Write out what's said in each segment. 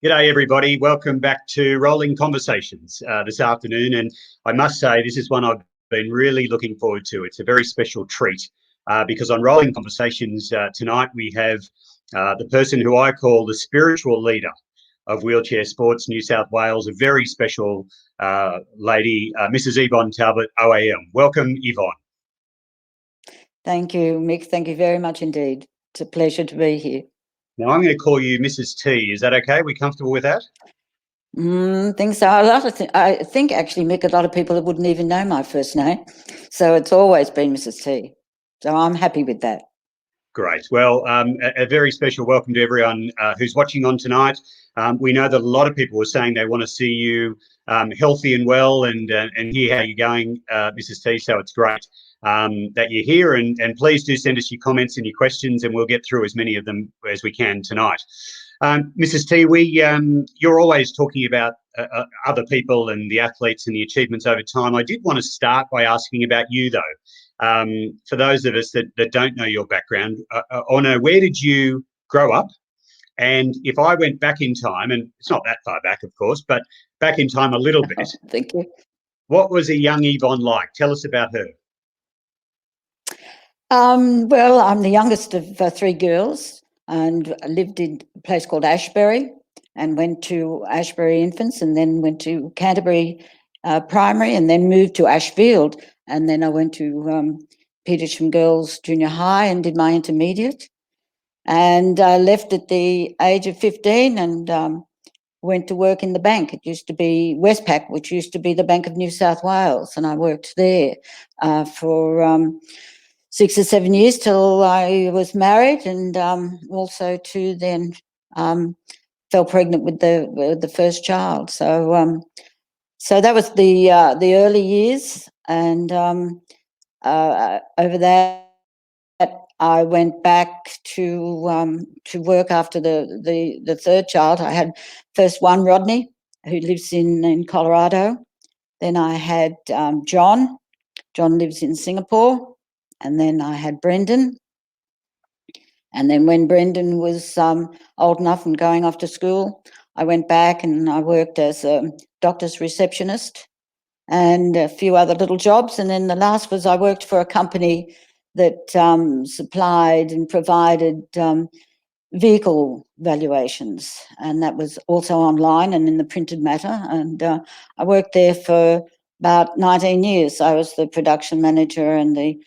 G'day, everybody. Welcome back to Rolling Conversations this afternoon. And I must say, this is one I've been really looking forward to. It's a very special treat because on Rolling Conversations tonight, we have the person who I call the spiritual leader of Wheelchair Sports New South Wales, a very special lady, Mrs. Yvonne Talbott, OAM. Welcome, Yvonne. Thank you, Mick. Thank you very much indeed. It's a pleasure to be here. Now, I'm going to call you Mrs. T. Is that okay? Are we comfortable with that? Think so. I think actually, Mick, a lot of people wouldn't even know my first name. So it's always been Mrs. T. So I'm happy with that. Great. Well, a very special welcome to everyone who's watching on tonight. We know that a lot of people are saying they want to see you healthy and well and hear how you're going, Mrs. T. So it's great that you're here, and please do send us your comments and your questions, and we'll get through as many of them as we can tonight. Mrs. T, you're always talking about other people and the athletes and the achievements over time. I did want to start by asking about you, though. For those of us that don't know your background, Honor, where did you grow up? And if I went back in time, and it's not that far back, of course, but back in time a little bit. Thank you. What was a young Yvonne like? Tell us about her. Well, I'm the youngest of three girls, and I lived in a place called Ashbury and went to Ashbury Infants, and then went to Canterbury Primary, and then moved to Ashfield, and then I went to Petersham Girls Junior High and did my intermediate, and I left at the age of 15 and went to work in the bank. It used to be Westpac, which used to be the Bank of New South Wales, and I worked there for 6 or 7 years till I was married, and also to then fell pregnant with the first child. So that was the early years, and over that I went back to work after the third child. I had first one, Rodney, who lives in Colorado. Then I had John. John lives in Singapore. And then I had Brendan. And then when Brendan was old enough and going off to school, I went back and I worked as a doctor's receptionist and a few other little jobs. And then the last was I worked for a company that supplied and provided vehicle valuations. And that was also online and in the printed matter. And I worked there for about 19 years. I was the production manager and the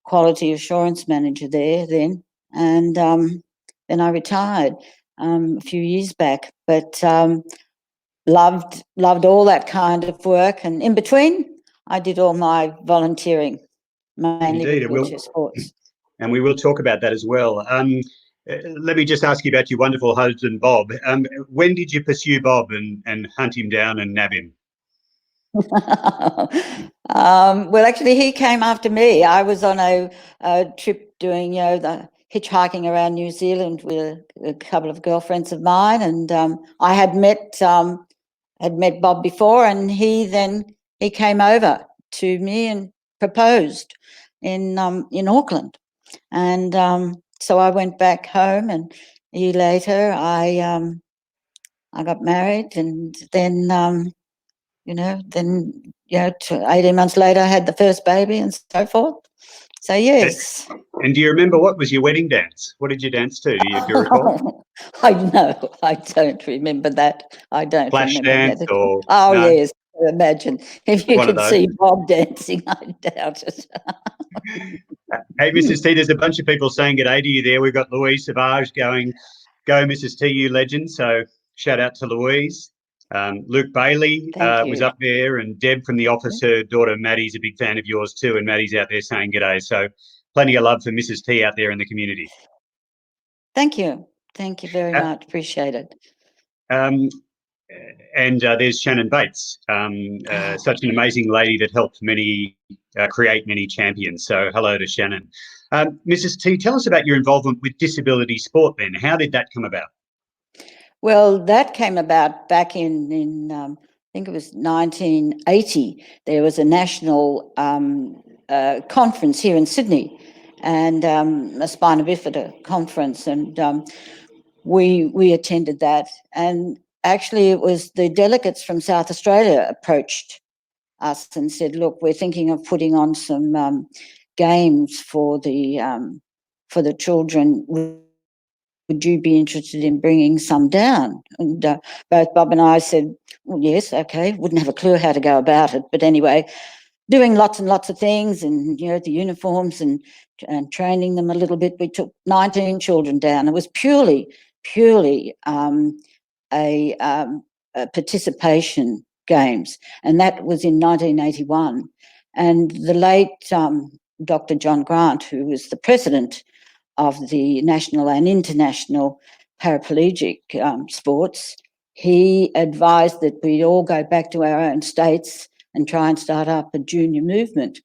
quality assurance manager there then, and then I retired a few years back, but loved all that kind of work, and in between I did all my volunteering, mainly with wheelchair sports. And we will talk about that as well. Let me just ask you about your wonderful husband, Bob. When did you pursue Bob and hunt him down and nab him? Well, actually, he came after me. I was on a trip doing, the hitchhiking around New Zealand with a couple of girlfriends of mine, and I had met Bob before, and he came over to me and proposed in Auckland, and so I went back home, and a year later I got married, and then. 18 months later, I had the first baby and so forth. So, yes. And do you remember what was your wedding dance? What did you dance to? Do you recall? I don't remember that. I don't Flash remember dance that. or no? Yes. Imagine if you could see Bob dancing. I doubt it. Hey, Mrs. T, there's a bunch of people saying good day to you there. We've got Louise Savage going, go Mrs. T, you legend. So shout out to Louise. Luke Bailey was up there, and Deb from the office, her daughter Maddie's a big fan of yours too, and Maddie's out there saying g'day. So plenty of love for Mrs. T out there in the community. Thank you very much. Appreciate it. And there's Shannon Bates, such an amazing lady that helped many create many champions. So hello to Shannon. Mrs. T, tell us about your involvement with disability sport then. How did that come about? Well, that came about back in I think it was 1980. There was a national conference here in Sydney, and a spina bifida conference, and we attended that. And actually it was the delegates from South Australia approached us and said, look, we're thinking of putting on some games for the children. Would you be interested in bringing some down? And both Bob and I said, well, yes, okay. Wouldn't have a clue how to go about it. But anyway, doing lots and lots of things, and, you know, the uniforms and training them a little bit. We took 19 children down. It was purely a participation games, and that was in 1981. And the late Dr. John Grant, who was the president of the national and international paraplegic sports, he advised that we all go back to our own states and try and start up a junior movement,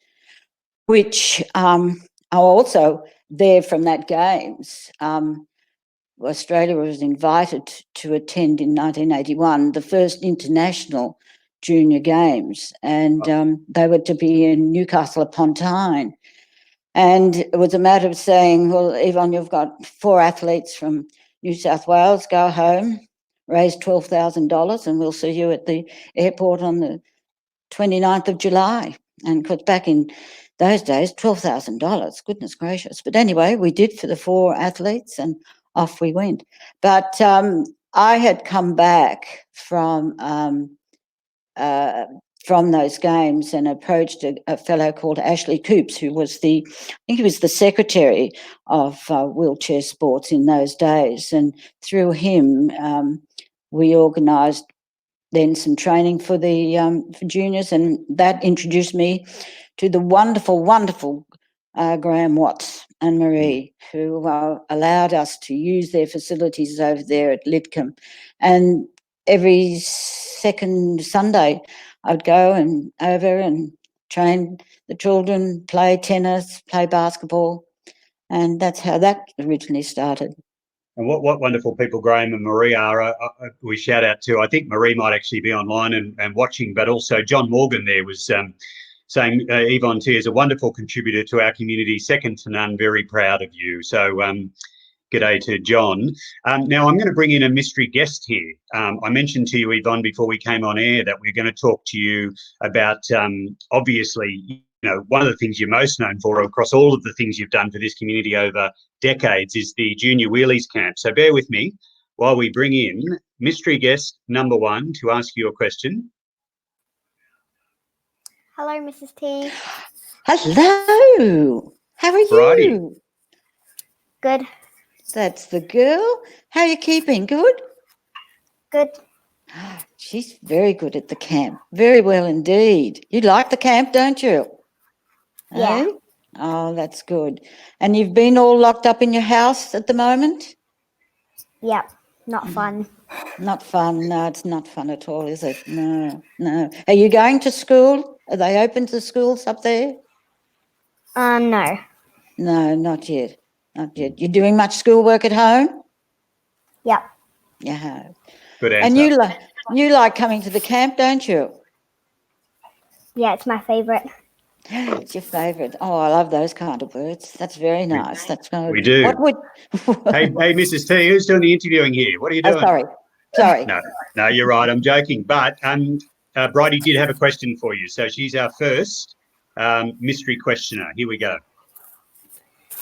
which are also there from that games. Australia was invited to attend in 1981 the first international junior games, and they were to be in Newcastle upon Tyne. And it was a matter of saying, well, Yvonne, you've got 4 athletes from New South Wales, go home, raise $12,000 and we'll see you at the airport on the 29th of July. And because back in those days, $12,000, goodness gracious. But anyway, we did for the 4 athletes and off we went. But I had come back from those games and approached a fellow called Ashley Coops, who was I think he was the secretary of wheelchair sports in those days. And through him, we organised then some training for the for juniors, and that introduced me to the wonderful, wonderful Graham Watts and Marie, who allowed us to use their facilities over there at Lidcombe. And every second Sunday, I'd go over and train the children, play tennis, play basketball, and that's how that originally started. And what wonderful people Graham and Marie are. We shout out to, I think Marie might actually be online and watching, but also John Morgan there was saying, Yvonne T is a wonderful contributor to our community, second to none, very proud of you. So g'day to John. Now I'm going to bring in a mystery guest here. I mentioned to you, Yvonne, before we came on air that we're going to talk to you about, obviously, you know, one of the things you're most known for across all of the things you've done for this community over decades is the Junior Wheelies Camp. So bear with me while we bring in mystery guest number 1 to ask you a question. Hello, Mrs. T. Hello. How are Righty. you? Good. That's the girl. How are you keeping? Good? Good. She's very good at the camp. Very well indeed. You like the camp, don't you? Yeah. Eh? Oh, that's good. And you've been all locked up in your house at the moment? Yep. Not fun. Not fun. No, it's not fun at all, is it? No, no. Are you going to school? Are they open to schools up there? No. No, not yet. Not yet. You're doing much schoolwork at home? Yep. Yeah. Good answer. And you like coming to the camp, don't you? Yeah, it's my favourite. It's your favourite. Oh, I love those kind of words. That's very nice. That's good. We do. What would? Hey, Mrs. T, who's doing the interviewing here? What are you doing? Oh, sorry. No, you're right. I'm joking. But Bridie did have a question for you. So she's our first mystery questioner. Here we go.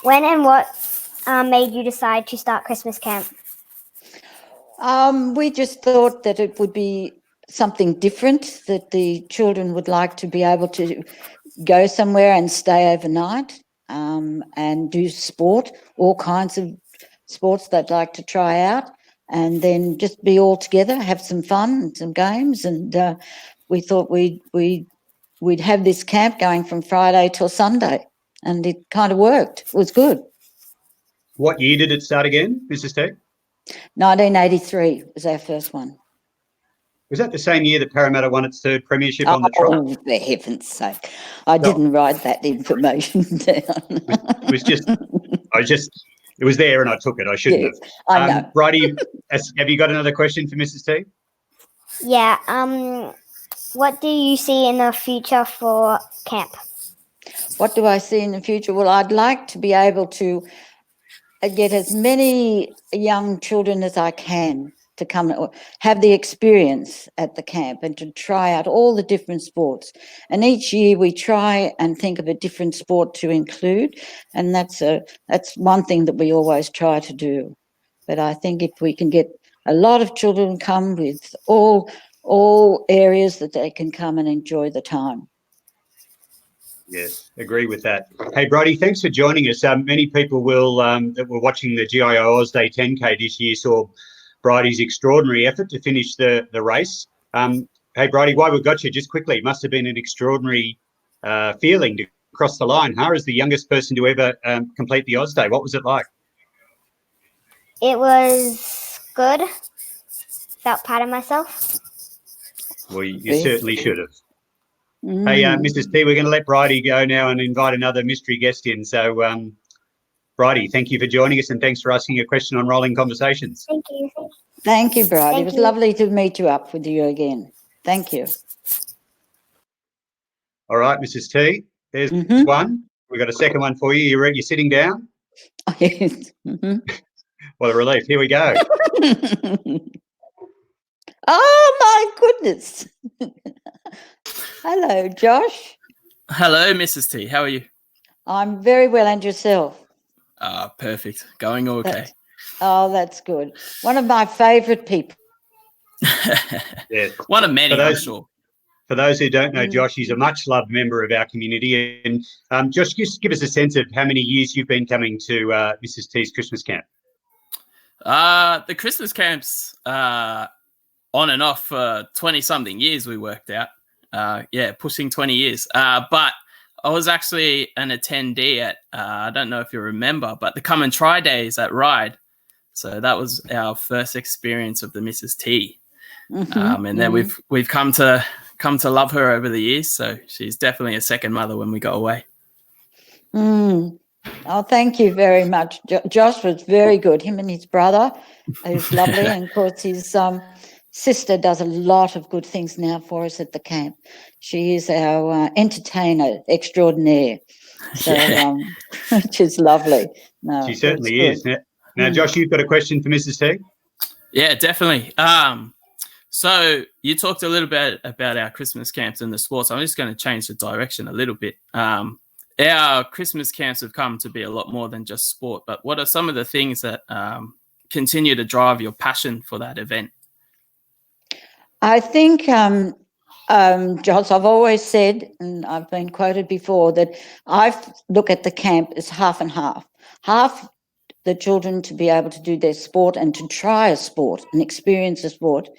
When and what made you decide to start Christmas camp? We just thought that it would be something different, that the children would like to be able to go somewhere and stay overnight and do sport, all kinds of sports they'd like to try out, and then just be all together, have some fun and some games. And we thought we'd have this camp going from Friday till Sunday, and it kind of worked. It was good. What year did it start again, Mrs. T? 1983 was our first one. Was that the same year that Parramatta won its 3rd premiership on the trot? Oh, for heaven's sake. I didn't write that information down. It was there and I took it. I shouldn't have. I know. Bridie, have you got another question for Mrs. T? Yeah. What do you see in the future for camp? What do I see in the future? Well, I'd like to be able to get as many young children as I can to come or have the experience at the camp and to try out all the different sports. And each year we try and think of a different sport to include, and that's one thing that we always try to do. But I think if we can get a lot of children come with all areas that they can come and enjoy the time. Yes, agree with that. Hey, Bridie, thanks for joining us. Many people will that were watching the GIO Oz Day 10K this year saw Bridie's extraordinary effort to finish the race. Hey, Bridie, while we've got you, just quickly, it must have been an extraordinary feeling to cross the line, huh? As the youngest person to ever complete the Oz Day, what was it like? It was good. Felt proud of myself. Well, you certainly should have. Mm. Hey, Mrs. T, we're going to let Bridie go now and invite another mystery guest in. So, Bridie, thank you for joining us and thanks for asking a question on Rolling Conversations. Thank you. Thank you, Bridie. Thank It was you. lovely to meet you up with you again. Thank you. All right, Mrs. T, there's one. We've got a second one for you. You're sitting down? Oh, yes. Mm-hmm. What a relief. Here we go. Oh, my goodness. Hello, Josh. Hello, Mrs. T. How are you? I'm very well, and yourself? Perfect. Going okay. That's good. One of my favourite people. Yes. One of many, I'm sure. For those who don't know Josh, he's a much-loved member of our community. And Josh, just give us a sense of how many years you've been coming to Mrs. T's Christmas camp. The Christmas camps on and off for 20-something years we worked out. Pushing 20 years. But I was actually an attendee at, I don't know if you remember, but the Come and Try Days at Ryde. So that was our first experience of the Mrs. T. And then we've come to love her over the years. So she's definitely a second mother when we go away. Oh, thank you very much. Josh was very good. Him and his brother, who's lovely. And of course, his sister does a lot of good things now for us at the camp. She is our entertainer extraordinaire. So, which is lovely. No, she certainly is. Now, Josh, you've got a question for Mrs. T? Yeah, definitely. So you talked a little bit about our Christmas camps and the sports. I'm just going to change the direction a little bit. Our Christmas camps have come to be a lot more than just sport, but what are some of the things that continue to drive your passion for that event? I think, Josh, I've always said, and I've been quoted before, that I look at the camp as half and half. Half the children to be able to do their sport and to try a sport and experience a sport,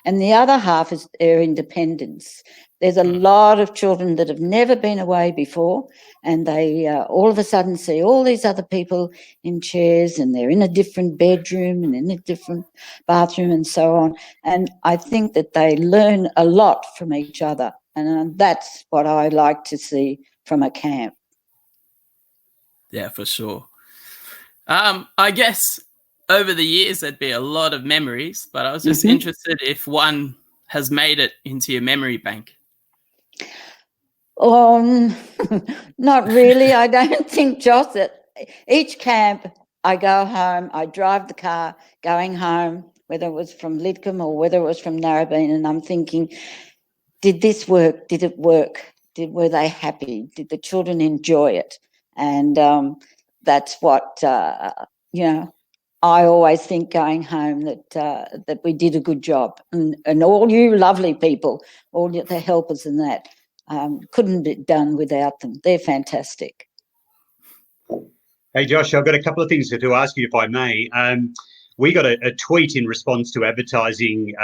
and the other half is their independence. There's a lot of children that have never been away before, and they all of a sudden see all these other people in chairs, and they're in a different bedroom and in a different bathroom and so on. And I think that they learn a lot from each other, and that's what I like to see from a camp. Yeah, for sure. I guess over the years there'd be a lot of memories, but I was just interested if one has made it into your memory bank. Not really. I don't think, Josh, that each camp I go home, I drive the car going home, whether it was from Lidcombe or whether it was from Narrabeen, and I'm thinking, did this work? Did it work? Were they happy? Did the children enjoy it? And that's what, I always think going home that we did a good job. And all you lovely people, all the helpers and that, couldn't be done without them. They're fantastic. Hey, Josh, I've got a couple of things to ask you, if I may. We got a tweet in response to advertising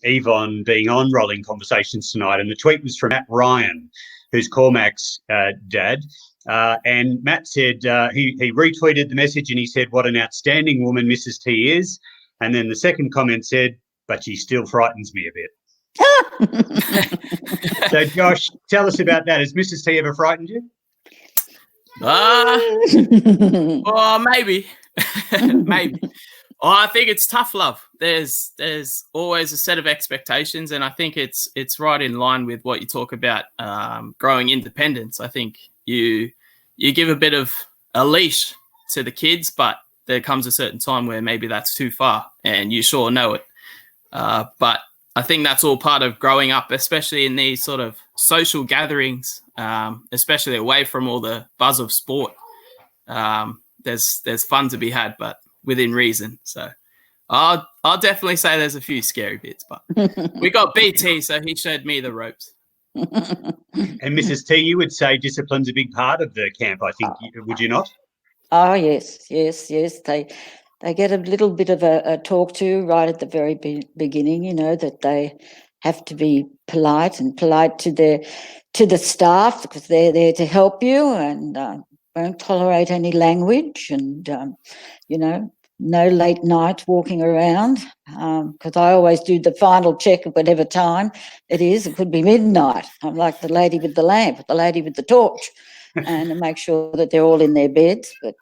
Yvonne being on Rolling Conversations tonight, and the tweet was from Matt Ryan, who's Cormac's dad. And Matt said he retweeted the message and he said, "What an outstanding woman Mrs. T is." And then the second comment said, "But she still frightens me a bit." So, Josh, tell us about that. Has Mrs. T ever frightened you? Maybe. Maybe. I think it's tough love. There's always a set of expectations, and I think it's right in line with what you talk about, growing independence. I think you give a bit of a leash to the kids, but there comes a certain time where maybe that's too far, and you sure know it. But I think that's all part of growing up, especially in these sort of social gatherings, especially away from all the buzz of sport. There's fun to be had, but within reason. So I'll definitely say there's a few scary bits, but we got BT, so he showed me the ropes. And Mrs. T, you would say discipline's a big part of the camp, I think, would you not? Oh, yes. They get a little bit of a talk to right at the very beginning, you know, that they have to be polite to the staff, because they're there to help you, and won't tolerate any language, and you know, no late night walking around, because I always do the final check at whatever time it is. It could be midnight. I'm like the lady with the lamp, the lady with the torch, and make sure that they're all in their beds. But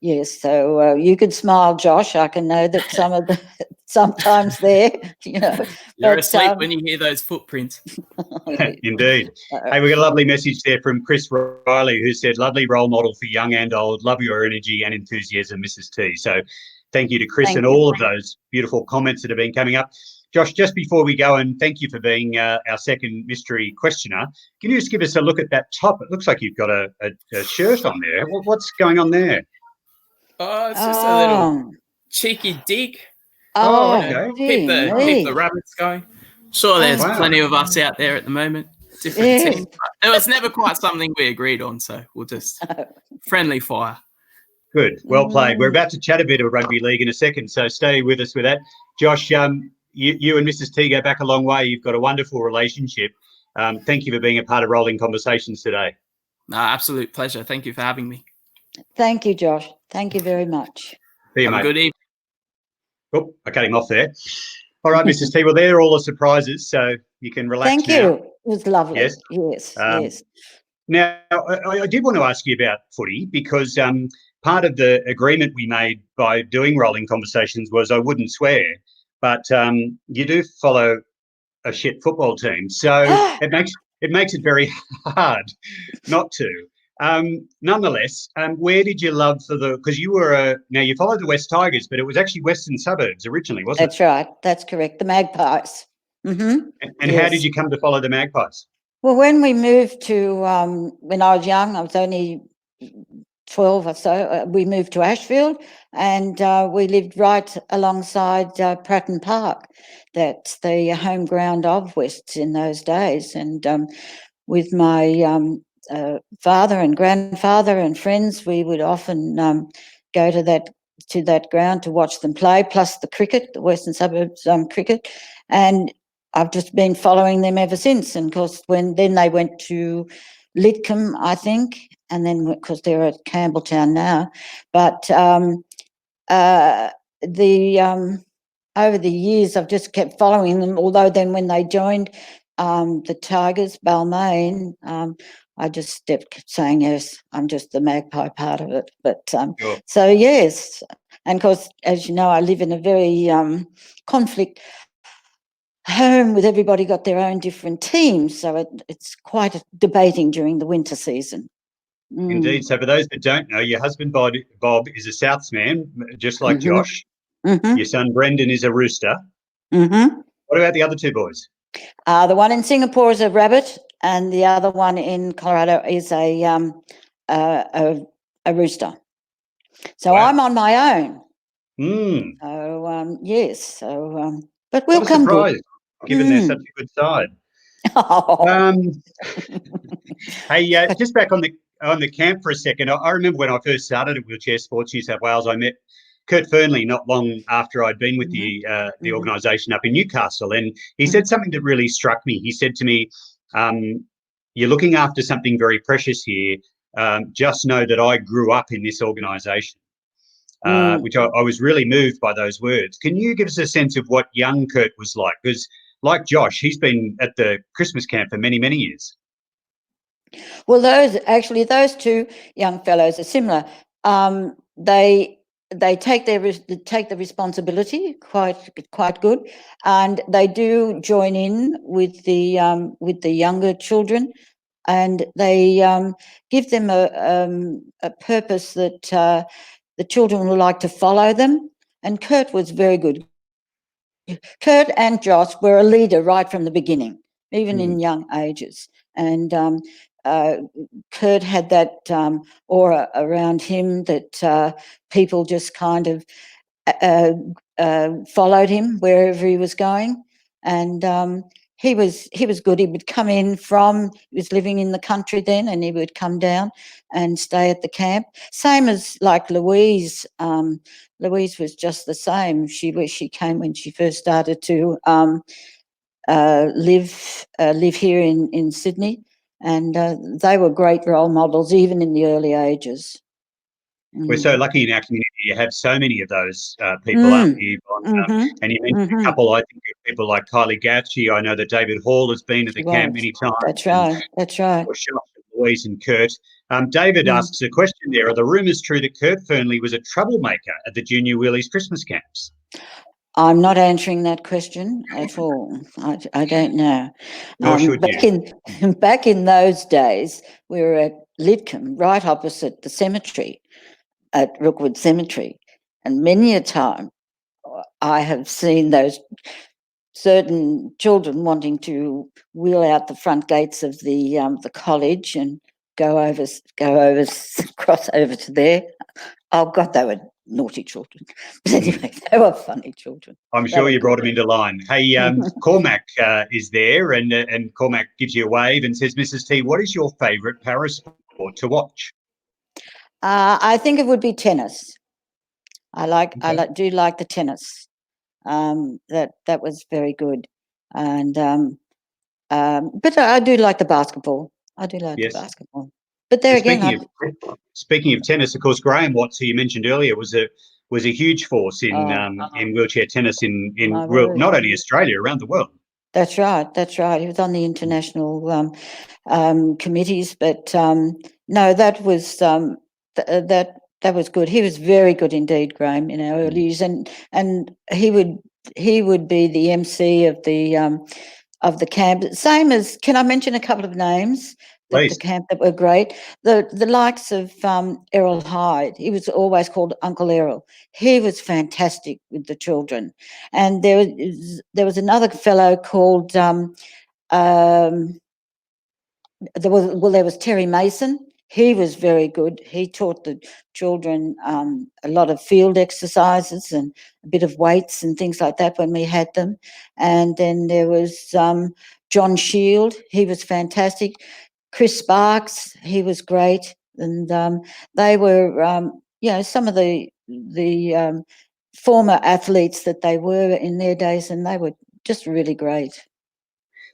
yes, so you could smile, Josh. I can know that some of the sometimes there, you know. You're but, asleep when you hear those footprints. Indeed. Hey, we got a lovely message there from Chris Riley, who said, lovely role model for young and old. Love your energy and enthusiasm, Mrs. T. So thank you to Chris and all of those beautiful comments that have been coming up. Josh, just before we go, and thank you for being our second mystery questioner, can you just give us a look at that top? It looks like you've got a shirt on there. What's going on there? Oh, it's just a little cheeky dig. Okay. Keep the rabbits going. Sure, there's plenty of us out there at the moment. Different teams. It was never quite something we agreed on, so we'll just friendly fire. Good. Well played. We're about to chat a bit of rugby league in a second, so stay with us with that. Josh, you and Mrs. T go back a long way. You've got a wonderful relationship. Thank you for being a part of Rolling Conversations today. Absolute pleasure. Thank you for having me. Thank you, Josh. Thank you very much. See you, Have mate. a good evening. Oh, I cut him off there. All right, Mrs. T. Well, there are all the surprises, so you can relax Thank now. you. It was lovely. Yes. Yes. Now, I did want to ask you about footy, because part of the agreement we made by doing Rolling Conversations was I wouldn't swear, but you do follow a shit football team, so it makes it very hard not to. Nonetheless, where did you love because you were now you followed the West Tigers, but it was actually Western Suburbs originally, wasn't it? That's right. That's correct. The Magpies. And how did you come to follow the Magpies? Well, when we moved to, when I was young, I was only 12 or so, we moved to Ashfield, and we lived right alongside Pratton Park. That's the home ground of Wests in those days. And with my father and grandfather and friends, we would often go to that ground to watch them play, plus the cricket, the Western Suburbs cricket. And I've just been following them ever since. And of course, then they went to Lidcombe, I think, and then because they're at Campbelltown now. But over the years, I've just kept following them. Although then when they joined the Tigers, Balmain, I just kept saying, yes, I'm just the Magpie part of it. But Sure. So yes, and of course, as you know, I live in a very conflict home with everybody got their own different teams, so it's quite debating during the winter season. Indeed. So for those that don't know, your husband Bob is a Southsman, just like Josh. Your son Brendan is a Rooster. What about the other two boys? The one in Singapore is a Rabbit, and the other one in Colorado is a Rooster. So I'm on my own. So yes. So but we'll come good. Given they're such a good side. Hey, just back on the camp for a second. I remember when I first started at Wheelchair Sports New South Wales, I met Kurt Fernley not long after I'd been with the organisation up in Newcastle, and he said something that really struck me. He said to me, "You're looking after something very precious here. Just know that I grew up in this organisation." Which I was really moved by those words. Can you give us a sense of what young Kurt was like? Because like Josh, he's been at the Christmas camp for many, many years. Well, those two young fellows are similar. They take the responsibility quite good, and they do join in with the younger children, and they give them a purpose that the children will like to follow them. And Kurt was very good. Kurt and Josh were a leader right from the beginning, even in young ages. And Kurt had that aura around him that people just kind of followed him wherever he was going. And he was good. He would come in he was living in the country then, and he would come down and stay at the camp. Same as like Louise. Louise was just the same. She came when she first started to live here in Sydney, and they were great role models even in the early ages. We're so lucky in our community to have so many of those people up here. And you mentioned a couple, I think, of people like Kylie Gauci. I know that David Hall has been at the camp many times. That's right. That's right. Louise and Kurt. David asks a question there. Are the rumours true that Kurt Fernley was a troublemaker at the Junior Wheelies Christmas camps? I'm not answering that question at all. I don't know. Nor should you. Back in those days, we were at Lidcombe, right opposite the cemetery, at Rookwood Cemetery, and many a time I have seen those certain children wanting to wheel out the front gates of the college and cross over to there. Oh God, they were naughty children. But anyway, they were funny children. I'm sure you brought them into line. Hey, Cormac is there, and Cormac gives you a wave and says, Mrs. T, what is your favourite para sport to watch? I think it would be tennis. I do like the tennis. That was very good, and but I do like the basketball. The basketball. But there again, speaking of tennis, of course, Graham Watts, who you mentioned earlier, was a huge force in wheelchair tennis in not only Australia, around the world. That's right. That's right. He was on the international committees, but no, that was that was good. He was very good indeed, Graham, in our early years, and he would be the MC of the camp. Same as, can I mention a couple of names? The camp that were great. The likes of Errol Hyde. He was always called Uncle Errol. He was fantastic with the children. And there was another fellow called there was Terry Mason. He was very good. He taught the children a lot of field exercises and a bit of weights and things like that when we had them. And then there was John Shield. He was fantastic. Chris Sparks. He was great. And they were, some of the former athletes that they were in their days, and they were just really great.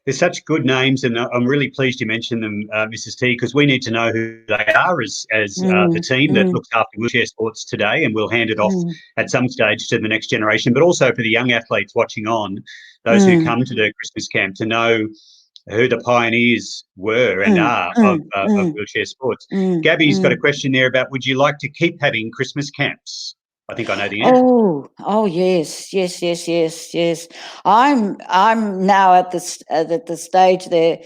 They're such good names, and I'm really pleased you mentioned them, Mrs. T, because we need to know who they are as the team that looks after wheelchair sports today, and we'll hand it off at some stage to the next generation, but also for the young athletes watching on, those who come to the Christmas camp, to know who the pioneers were and are of wheelchair sports. Gabby's got a question there about, would you like to keep having Christmas camps? I think I know the answer. Oh, yes. I'm now at the stage there,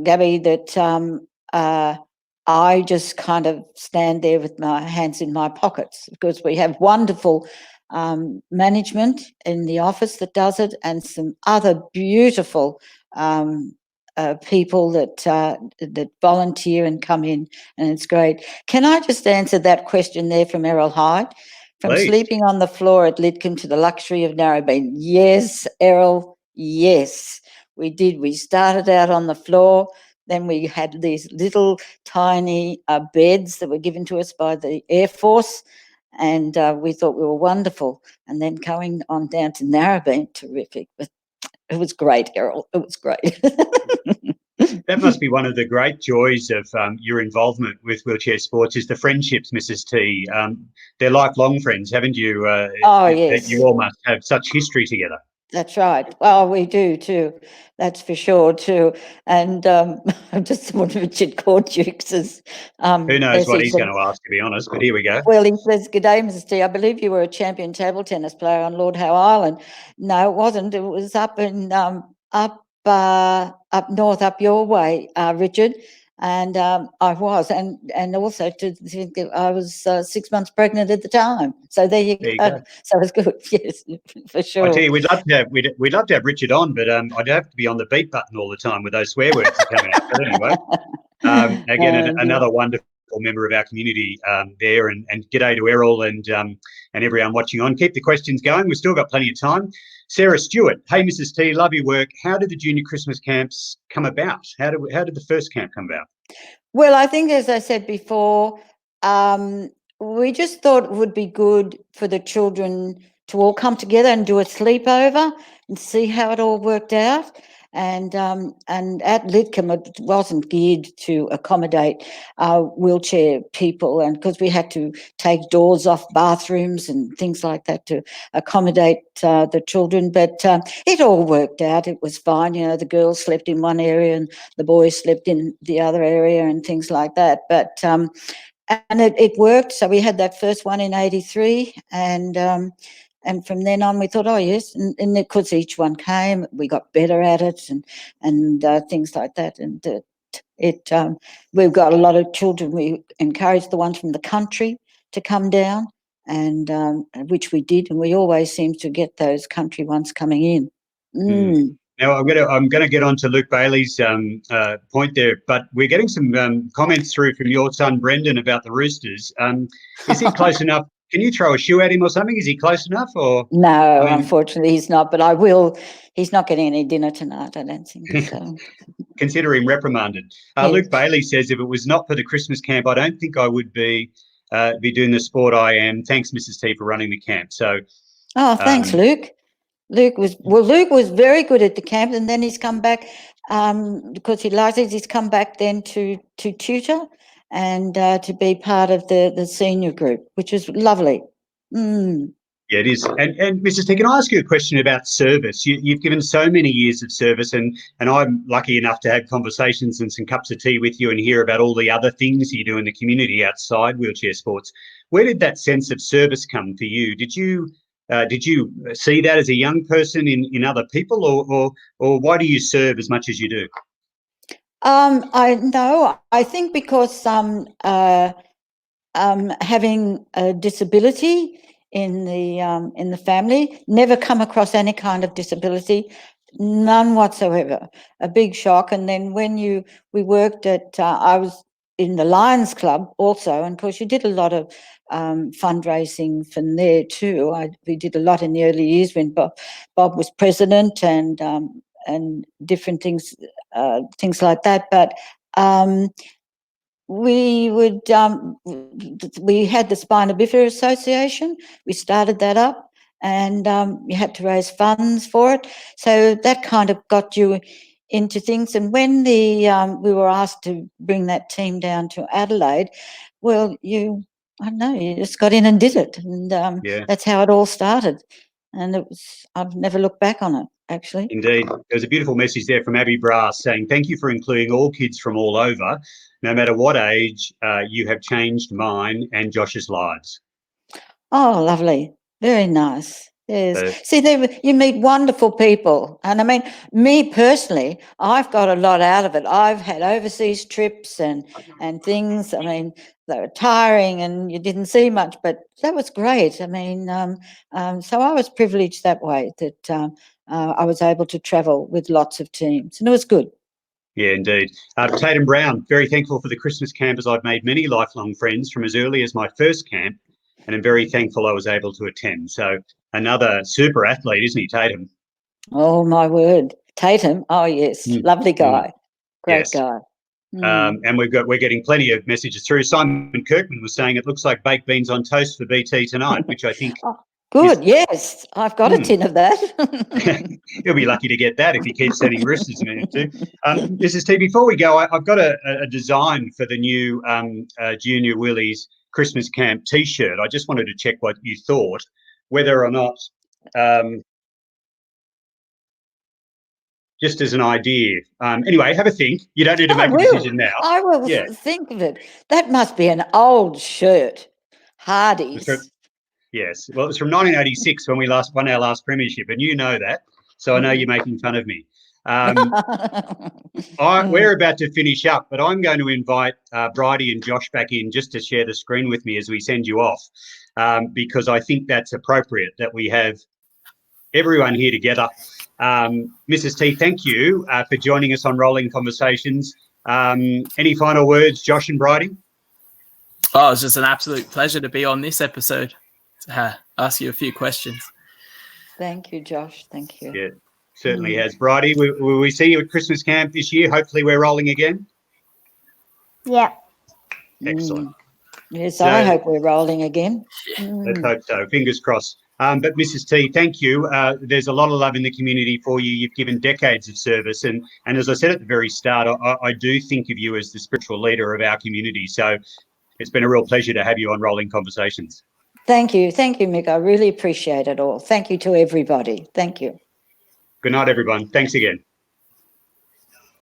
Gabby, that I just kind of stand there with my hands in my pockets, because we have wonderful management in the office that does it, and some other beautiful people that volunteer and come in, and it's great. Can I just answer that question there from Errol Hyde? From Please. Sleeping on the floor at Lidcombe to the luxury of Narrabeen. Yes, Errol, yes, we did. We started out on the floor. Then we had these little tiny beds that were given to us by the Air Force, and we thought we were wonderful. And then going on down to Narrabeen, terrific. But it was great, Errol. It was great. That must be one of the great joys of your involvement with wheelchair sports, is the friendships, Mrs. T. They're lifelong friends, haven't you? Yes. You all must have such history together. That's right. Well, we do too. That's for sure too. And I just want Richard Courtjuk says, who knows what he's going to ask, to be honest, but here we go. Well, he says, good day, Mrs. T. I believe you were a champion table tennis player on Lord Howe Island. No, it wasn't. It was up in up north, up your way, Richard. And I was, and also to think that I was 6 months pregnant at the time. So there you go. So it was good, yes, for sure. I tell you, we'd love to have Richard on, but I'd have to be on the beat button all the time with those swear words coming out. But anyway, again, another wonderful member of our community there, and g'day to Errol and everyone watching on. Keep the questions going. We've still got plenty of time. Sarah Stewart, hey Mrs. T, love your work. How did the junior Christmas camps come about? How did the first camp come about? Well, I think, as I said before, we just thought it would be good for the children to all come together and do a sleepover and see how it all worked out. And at Lidcombe, it wasn't geared to accommodate wheelchair people, and because we had to take doors off bathrooms and things like that to accommodate the children. But it all worked out. It was fine. You know, the girls slept in one area and the boys slept in the other area and things like that. But and it worked. So we had that first one in '83, and from then on we thought, oh yes, and because each one came, we got better at it, and things like that. And we've got a lot of children. We encouraged the ones from the country to come down, and which we did, and we always seem to get those country ones coming in. Now I'm gonna get on to Luke Bailey's point there, but we're getting some comments through from your son Brendan about the Roosters. Is he close enough? Can you throw a shoe at him or something? Is he close enough? Or no, unfortunately he's not. But I will. He's not getting any dinner tonight, I don't think. So. Consider him reprimanded. Yes. Luke Bailey says, if it was not for the Christmas camp, I don't think I would be doing the sport I am. Thanks, Mrs. T, for running the camp. So. Oh, thanks, Luke. Luke was very good at the camp, and then he's come back because he likes it. He's come back then to tutor and to be part of the senior group, which is lovely. Yeah, it is. And Mrs. T, can I ask you a question about service? You've given so many years of service, and I'm lucky enough to have conversations and some cups of tea with you and hear about all the other things you do in the community outside wheelchair sports. Where did that sense of service come for you? Did you see that as a young person in other people, or why do you serve as much as you do? I think because having a disability in the family, never come across any kind of disability, none whatsoever. A big shock. And then when we worked at, I was in the Lions Club also, and of course you did a lot of fundraising from there too. We did a lot in the early years when Bob was president, and different things like that. But we had the Spina Bifida Association. We started that up, and you had to raise funds for it. So that kind of got you into things. And when we were asked to bring that team down to Adelaide, well, you just got in and did it, and that's how it all started. And I've never looked back on it, actually. Indeed. There's a beautiful message there from Abby Brass saying, thank you for including all kids from all over. No matter what age, you have changed mine and Josh's lives. Oh, lovely. Very nice. Yes. See, you meet wonderful people. And I mean, me personally, I've got a lot out of it. I've had overseas trips and things. I mean, they were tiring and you didn't see much, but that was great. I mean, so I was privileged that way, that I was able to travel with lots of teams, and it was good. Yeah, indeed. Tatum Brown, very thankful for the Christmas camp, as I've made many lifelong friends from as early as my first camp, and I'm very thankful I was able to attend. So another super athlete, isn't he, Tatum? Oh, my word. Tatum, oh yes, lovely guy, great guy. And we're getting plenty of messages through. Simon Kirkman was saying it looks like baked beans on toast for BT tonight, which I think good. Yes, I've got a tin of that. He'll be lucky to get that if he keeps sending roosters a minute too. Mrs. T, before we go, I've got a design for the new Junior Willies Christmas Camp T-shirt. I just wanted to check what you thought, whether or not, just as an idea. Anyway, have a think. You don't need to make a decision now. I will think of it. That must be an old shirt. Hardy's. Yes. Well, it was from 1986 when we won our last premiership, and you know that. So I know you're making fun of me. We're about to finish up, but I'm going to invite Bridie and Josh back in just to share the screen with me as we send you off, because I think that's appropriate that we have everyone here together. Mrs. T, thank you for joining us on Rolling Conversations. Any final words, Josh and Bridie? Oh, it's just an absolute pleasure to be on this episode, to ask you a few questions. Thank you, Josh. Thank you. Yeah, certainly has. Bridie, will we see you at Christmas camp this year? Hopefully we're rolling again. Yep. Excellent. Yes, So- I hope we're rolling again. Let's hope so. Fingers crossed. But Mrs. T, thank you. There's a lot of love in the community for you. You've given decades of service. And as I said at the very start, I do think of you as the spiritual leader of our community. So it's been a real pleasure to have you on Rolling Conversations. Thank you. Thank you, Mick. I really appreciate it all. Thank you to everybody. Thank you. Good night, everyone. Thanks again.